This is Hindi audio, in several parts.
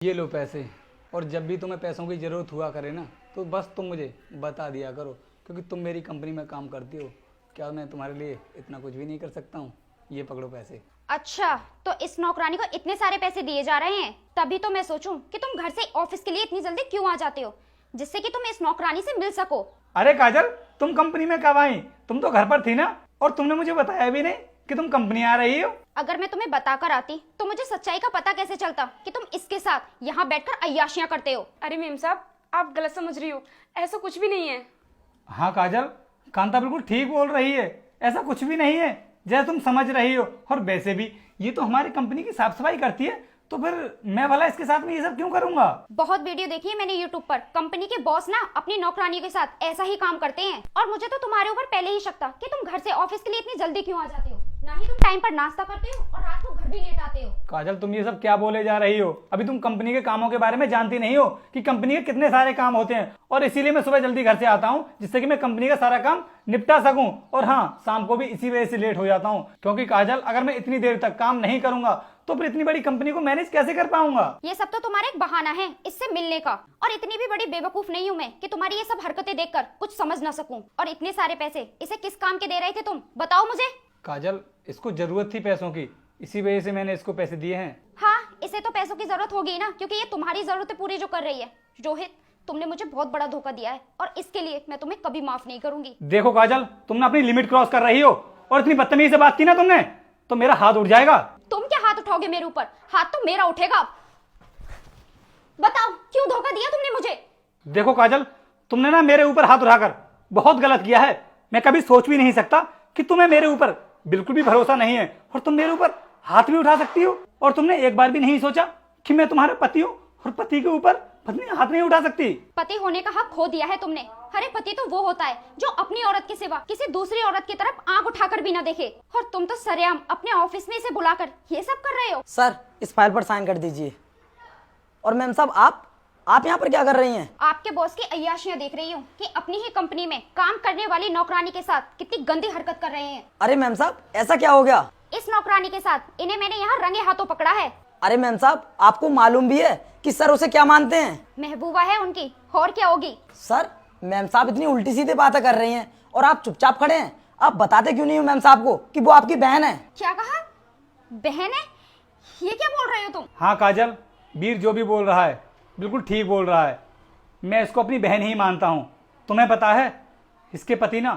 ये लो पैसे, और जब भी तुम्हें पैसों की ज़रूरत हुआ करे ना तो बस तुम मुझे बता दिया करो, क्योंकि तुम मेरी कंपनी में काम करती हो। क्या मैं तुम्हारे लिए इतना कुछ भी नहीं कर सकता हूँ? ये पकड़ो पैसे। अच्छा, तो इस नौकरानी को इतने सारे पैसे दिए जा रहे हैं, तभी तो मैं सोचूं कि तुम घर से ऑफिस के लिए इतनी जल्दी क्यों आ जाते हो, जिससे कि तुम इस नौकरानी से मिल सको। अरे काजल, तुम कंपनी में कब आई? तुम तो घर पर थी ना, और तुमने मुझे बताया भी नहीं कि तुम कंपनी आ रही हो। अगर मैं तुम्हें बताकर आती तो मुझे सच्चाई का पता कैसे चलता कि तुम इसके साथ यहाँ बैठकर अय्याशियां करते हो। अरे मेम साहब, आप गलत समझ रही हो, ऐसा कुछ भी नहीं है। हाँ काजल, कांता बिल्कुल ठीक बोल रही है, ऐसा कुछ भी नहीं है जैसा तुम समझ रही हो। और वैसे भी ये तो हमारी कंपनी की साफ सफाई करती है, तो फिर मैं भला इसके साथ में ये सब क्यों करूंगा? बहुत वीडियो देखी है मैंने यूट्यूब पर, कंपनी के बॉस ना अपनी नौकरानियों के साथ ऐसा ही काम करते हैं। और मुझे तो तुम्हारे ऊपर पहले ही शक था कि तुम घर से ऑफिस के लिए इतनी जल्दी क्यों आ जाते हो। ना ही तुम टाइम पर नाश्ता करते हो और रात को घर भी लेट आते हो। काजल, तुम ये सब क्या बोले जा रही हो? अभी तुम कंपनी के कामों के बारे में जानती नहीं हो कि कंपनी के कितने सारे काम होते हैं, और इसीलिए मैं सुबह जल्दी घर से आता हूँ, जिससे कि मैं कंपनी का सारा काम निपटा सकूं। और हाँ, शाम को भी इसी वजह से लेट हो जाता हूँ, क्योंकि काजल, अगर मैं इतनी देर तक काम नहीं करूंगा तो फिर इतनी बड़ी कंपनी को मैनेज कैसे कर पाऊंगा? ये सब तो तुम्हारा एक बहाना है इससे मिलने का, और इतनी भी बड़ी बेवकूफ नहीं हूँ मैं कि तुम्हारी ये सब हरकतें देखकर कुछ समझ ना सकूं। और इतने सारे पैसे इसे किस काम के दे रहे थे तुम, बताओ मुझे। काजल, इसको ज़रूरत थी पैसों की, इसी वजह से मैंने इसको पैसे दिए हैं। हाँ, इसे तो पैसों की जरूरत होगी ना, क्योंकि ये तुम्हारी जरूरतें पूरी जो कर रही है। रोहित, तुमने मुझे बहुत बड़ा धोखा दिया है, और इसके लिए मैं तुम्हें कभी माफ नहीं करूंगी। देखो काजल, तुम ना अपनी लिमिट क्रॉस कर रही हो, और इतनी बदतमीजी से बात की ना तुमने तो मेरा हाथ उठ जाएगा। तुम क्या हाथ उठाओगे मेरे ऊपर? हाथ तो मेरा उठेगा। बताओ, क्यों धोखा दिया तुमने मुझे? देखो काजल, तुमने ना मेरे ऊपर हाथ उठाकर बहुत गलत किया है। मैं कभी सोच भी नहीं सकता कि तुम्हें मेरे ऊपर बिल्कुल भी भरोसा नहीं है, और तुम मेरे ऊपर हाथ भी उठा सकती हो। और तुमने एक बार भी नहीं सोचा कि मैं तुम्हारा पति हूँ, और पति के ऊपर पत्नी हाथ नहीं उठा सकती। पति होने का हक खो दिया है तुमने। अरे पति तो वो होता है जो अपनी औरत के सिवा किसी दूसरी औरत की तरफ आंख उठाकर भी ना देखे, और तुम तो सरेआम अपने ऑफिस में इसे बुलाकर ये सब कर रहे हो। सर, इस फाइल पर साइन कर दीजिए। और मैम साहब, आप यहाँ पर क्या कर रही हैं? आपके बॉस की अय्याशियां देख रही हूँ कि अपनी ही कंपनी में काम करने वाली नौकरानी के साथ कितनी गंदी हरकत कर रहे हैं। अरे मैम साहब, ऐसा क्या हो गया? इस नौकरानी के साथ इन्हें मैंने यहाँ रंगे हाथों पकड़ा है। अरे मैम साहब, आपको मालूम भी है कि सर उसे क्या मानते हैं? महबूबा है उनकी, और क्या होगी। सर, मैम साहब इतनी उल्टी सीधे बातें कर रही हैं और आप चुपचाप खड़े हैं। आप बताते क्यों नहीं हो मैम साहब को कि वो आपकी बहन है? क्या कहा? बहन है? ये क्या बोल रहे हो तुम? हाँ काजल, वीर जो भी बोल रहा है बिल्कुल ठीक बोल रहा है। मैं इसको अपनी बहन ही मानता हूँ। तुम्हें पता है, इसके पति ना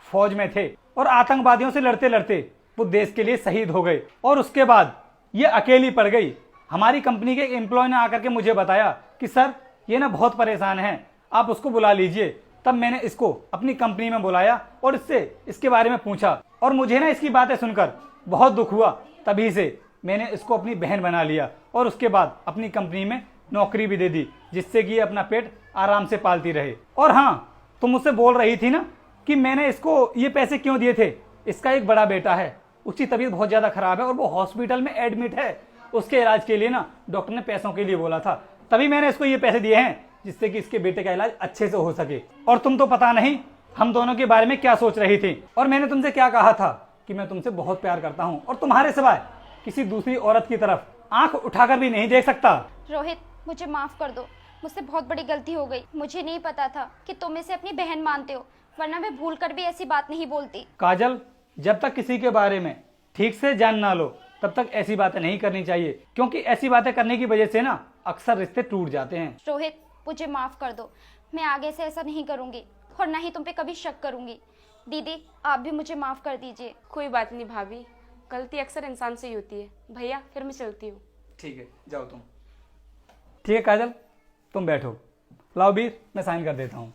फौज में थे, और आतंकवादियों से लड़ते लड़ते वो देश के लिए शहीद हो गए, और उसके बाद ये अकेली पड़ गई। हमारी कंपनी के एक एम्प्लॉय ने आकर के मुझे बताया कि सर, ये ना बहुत परेशान है, आप उसको बुला लीजिए। तब मैंने इसको अपनी कंपनी में बुलाया और इससे इसके बारे में पूछा, और मुझे ना इसकी बातें सुनकर बहुत दुख हुआ। तभी से मैंने इसको अपनी बहन बना लिया, और उसके बाद अपनी कंपनी में नौकरी भी दे दी, जिससे कि ये अपना पेट आराम से पालती रहे। और हाँ, तुम मुझसे बोल रही थी ना कि मैंने इसको ये पैसे क्यों दिए थे। इसका एक बड़ा बेटा है, उसकी तबीयत बहुत ज़्यादा खराब है, और वो हॉस्पिटल में एडमिट है। उसके इलाज के लिए ना डॉक्टर ने पैसों के लिए बोला था, तभी मैंने इसको ये पैसे दिए हैं, जिससे कि इसके बेटे का इलाज अच्छे से हो सके। और तुम तो पता नहीं हम दोनों के बारे में क्या सोच रही थी, और मैंने तुमसे क्या कहा था कि मैं तुमसे बहुत प्यार करता हूँ, और तुम्हारे सिवाय किसी दूसरी औरत की तरफ आंख उठाकर भी नहीं देख सकता। रोहित, मुझे माफ कर दो, मुझसे बहुत बड़ी गलती हो गई। मुझे नहीं पता था कि तुम इसे अपनी बहन मानते हो, वरना मैं भूलकर भी ऐसी बात नहीं बोलती। काजल, जब तक किसी के बारे में ठीक से जान ना लो तब तक ऐसी बातें नहीं करनी चाहिए, क्योंकि ऐसी बातें करने की वजह से ना अक्सर रिश्ते टूट जाते हैं। रोहित, मुझे माफ कर दो, मैं आगे से ऐसा नहीं करूंगी, और ना ही तुम पे कभी शक करूंगी। दीदी, आप भी मुझे माफ कर दीजिए। कोई बात नहीं भाभी, गलती अक्सर इंसान से ही होती है। भैया, फिर मैं चलती हूँ। ठीक है, जाओ तुम। ठीक है काजल, तुम बैठो। लाओ वीर, मैं साइन कर देता हूँ।